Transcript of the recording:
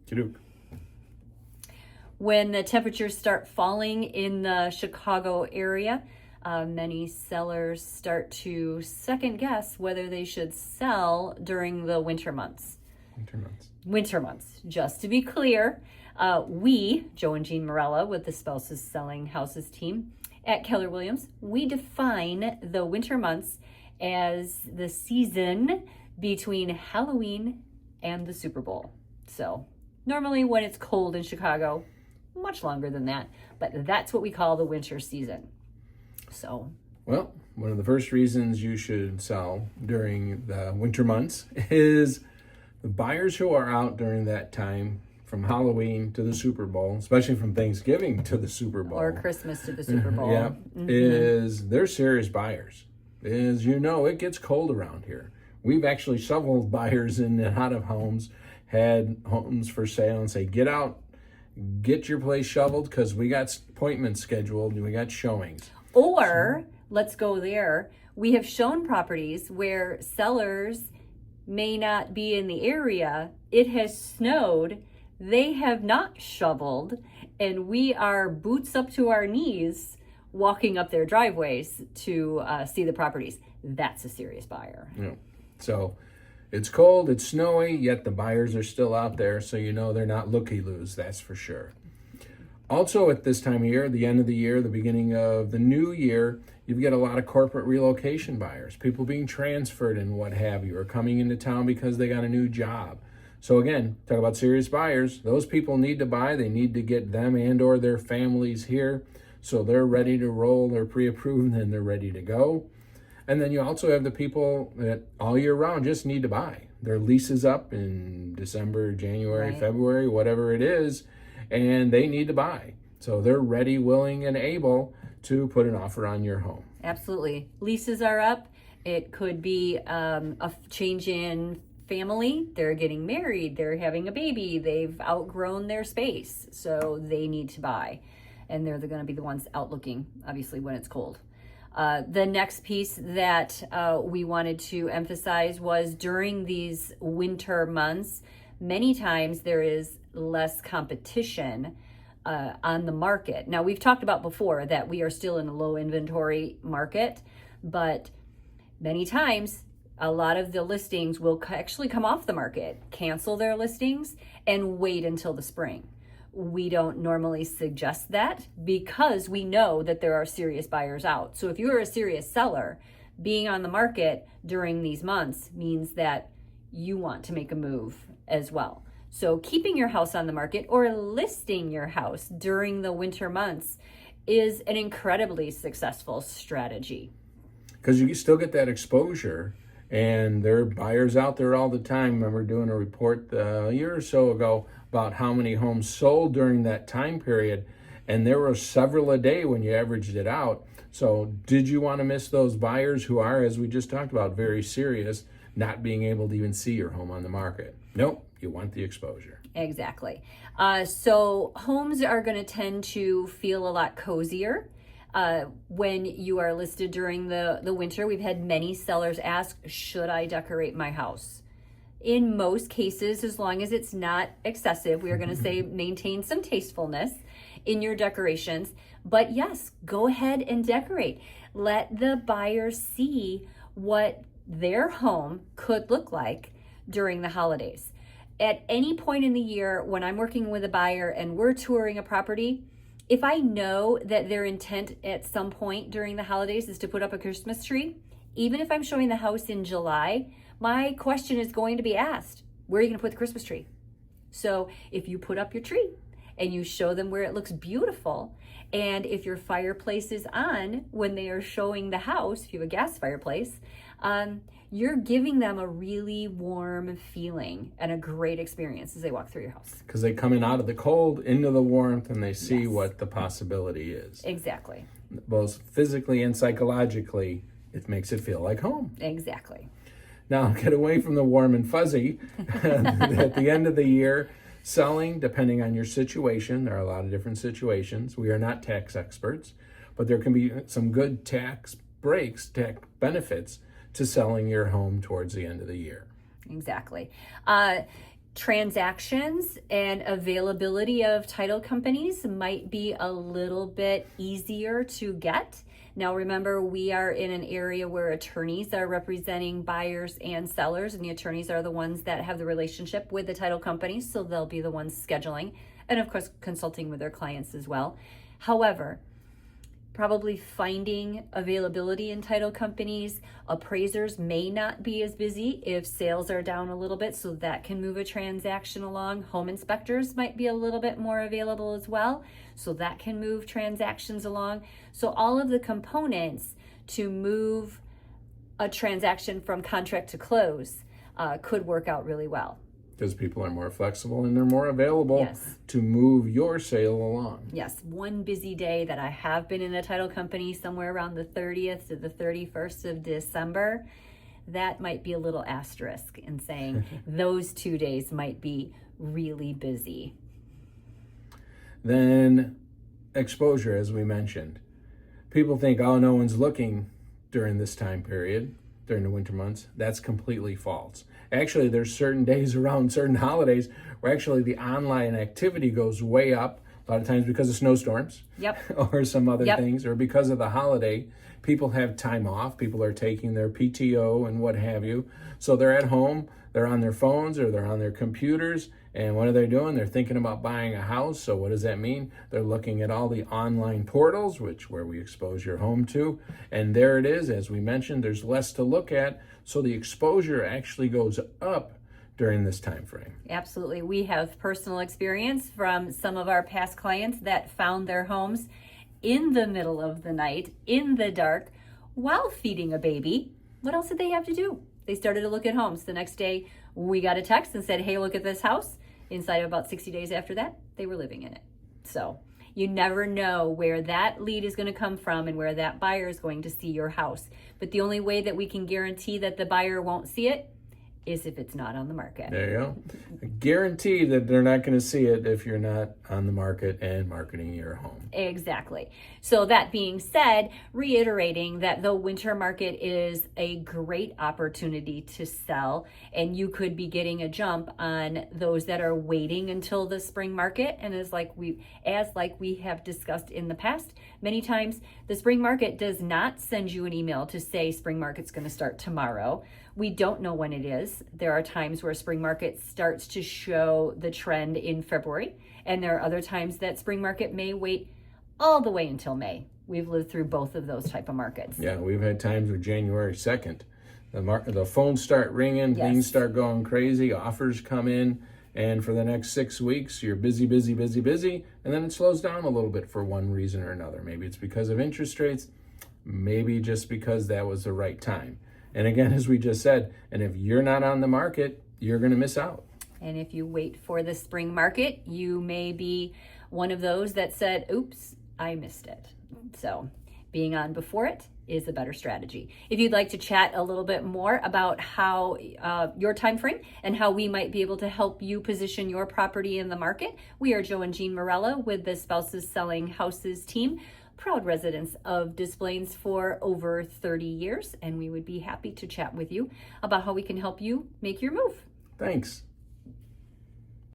Kiduk. When the temperatures start falling in the Chicago area, many sellers start to second guess whether they should sell during the winter months. Winter months. Just to be clear, we, Joe and Jean Morella with the Spouses Selling Houses team at Keller Williams, we define the winter months as the season between Halloween and the Super Bowl. So normally when it's cold in Chicago, much longer than that, but that's what we call the winter season. So, well, one of the first reasons you should sell during the winter months is the buyers who are out during that time from Halloween to the Super Bowl, especially from Thanksgiving to the Super Bowl. Or Christmas to the Super Bowl. Yeah, they're serious buyers. As you know, it gets cold around here. We've actually shoveled buyers in and out of homes, had homes for sale and say, get out, get your place shoveled because we got appointments scheduled and we got showings. Or, let's go there, we have shown properties where sellers may not be in the area, it has snowed, they have not shoveled, and we are boots up to our knees walking up their driveways to see the properties. That's a serious buyer. Yeah. So it's cold, it's snowy, yet the buyers are still out there, so you know they're not looky-loos, that's for sure. Also at this time of year, the end of the year, the beginning of the new year, you get a lot of corporate relocation buyers, people being transferred and what have you, or coming into town because they got a new job. So again, talk about serious buyers. Those people need to buy. They need to get them and or their families here so they're ready to roll, they're pre-approved, and they're ready to go. And then you also have the people that all year round just need to buy. Their lease is up in December, January, right. February, whatever it is, and they need to buy. So they're ready, willing, and able to put an offer on your home. Absolutely. Leases are up. It could be a change in family. They're getting married. They're having a baby. They've outgrown their space. So they need to buy. And they're going to be the ones out looking, obviously, when it's cold. The next piece that we wanted to emphasize was during these winter months, many times there is less competition on the market. Now, we've talked about before that we are still in a low inventory market, but many times a lot of the listings will actually come off the market, cancel their listings, and wait until the spring. We don't normally suggest that because we know that there are serious buyers out. So if you're a serious seller, being on the market during these months means that you want to make a move as well. So keeping your house on the market or listing your house during the winter months is an incredibly successful strategy. Because you still get that exposure, and there are buyers out there all the time. I remember doing a report a year or so ago about how many homes sold during that time period, and there were several a day when you averaged it out. So did you want to miss those buyers who are, as we just talked about, very serious, not being able to even see your home on the market? Nope. You want the exposure. Exactly. So homes are going to tend to feel a lot cozier when you are listed during the winter. We've had many sellers ask, should I decorate my house? In most cases, as long as it's not excessive, we are going to say maintain some tastefulness in your decorations. But yes, go ahead and decorate. Let the buyer see what their home could look like during the holidays. At any point in the year when I'm working with a buyer and we're touring a property, if I know that their intent at some point during the holidays is to put up a Christmas tree, even if I'm showing the house in July, my question is going to be asked, where are you going to put the Christmas tree? So if you put up your tree and you show them where it looks beautiful, and if your fireplace is on when they are showing the house, if you have a gas fireplace, you're giving them a really warm feeling and a great experience as they walk through your house. Because they come in out of the cold into the warmth and they see what the possibility is. Exactly. Both physically and psychologically, it makes it feel like home. Exactly. Now, get away from the warm and fuzzy. At the end of the year, selling, depending on your situation, there are a lot of different situations. We are not tax experts, but there can be some good tax breaks, tax benefits to selling your home towards the end of the year. Exactly. Transactions and availability of title companies might be a little bit easier to get. Now remember, we are in an area where attorneys are representing buyers and sellers, and the attorneys are the ones that have the relationship with the title companies, so they'll be the ones scheduling and of course consulting with their clients as well. However, probably finding availability in title companies, appraisers may not be as busy if sales are down a little bit, so that can move a transaction along. Home inspectors might be a little bit more available as well, so that can move transactions along. So all of the components to move a transaction from contract to close could work out really well. Because people are more flexible and they're more available Yes. to move your sale along. Yes, one busy day that I have been in a title company somewhere around the 30th to the 31st of December, that might be a little asterisk in saying those 2 days might be really busy. Then exposure, as we mentioned. People think, oh, no one's looking during this time period, during the winter months. That's completely false. Actually, there's certain days around certain holidays where actually the online activity goes way up, a lot of times because of snowstorms. Yep. Or some other Yep. things, or because of the holiday. People have time off. People are taking their PTO and what have you. So they're at home, they're on their phones or they're on their computers. And what are they doing? They're thinking about buying a house. So what does that mean? They're looking at all the online portals, where we expose your home to. And there it is. As we mentioned, there's less to look at. So the exposure actually goes up during this time frame. Absolutely. We have personal experience from some of our past clients that found their homes in the middle of the night, in the dark, while feeding a baby. What else did they have to do? They started to look at homes. The next day, we got a text and said, hey, look at this house. Inside of about 60 days after that, they were living in it. So you never know where that lead is going to come from and where that buyer is going to see your house. But the only way that we can guarantee that the buyer won't see it is if it's not on the market. There you go. Guarantee that they're not going to see it if you're not on the market and marketing your home. Exactly. So that being said, reiterating that the winter market is a great opportunity to sell, and you could be getting a jump on those that are waiting until the spring market. And as we have discussed in the past, many times the spring market does not send you an email to say spring market's going to start tomorrow. We don't know when it is. There are times where spring market starts to show the trend in February, and there are other times that spring market may wait all the way until May. We've lived through both of those type of markets. Yeah, we've had times where January 2nd, the phones start ringing, Yes. things start going crazy, offers come in, and for the next 6 weeks, you're busy, busy, busy, busy, and then it slows down a little bit for one reason or another. Maybe it's because of interest rates, maybe just because that was the right time. And again, as we just said, and if you're not on the market, you're going to miss out. And if you wait for the spring market, you may be one of those that said, oops, I missed it. So being on before it is a better strategy. If you'd like to chat a little bit more about how your time frame and how we might be able to help you position your property in the market, we are Joe and Jean Morella with the Spouses Selling Houses team, proud residents of Des Plaines for over 30 years, and we would be happy to chat with you about how we can help you make your move. Thanks.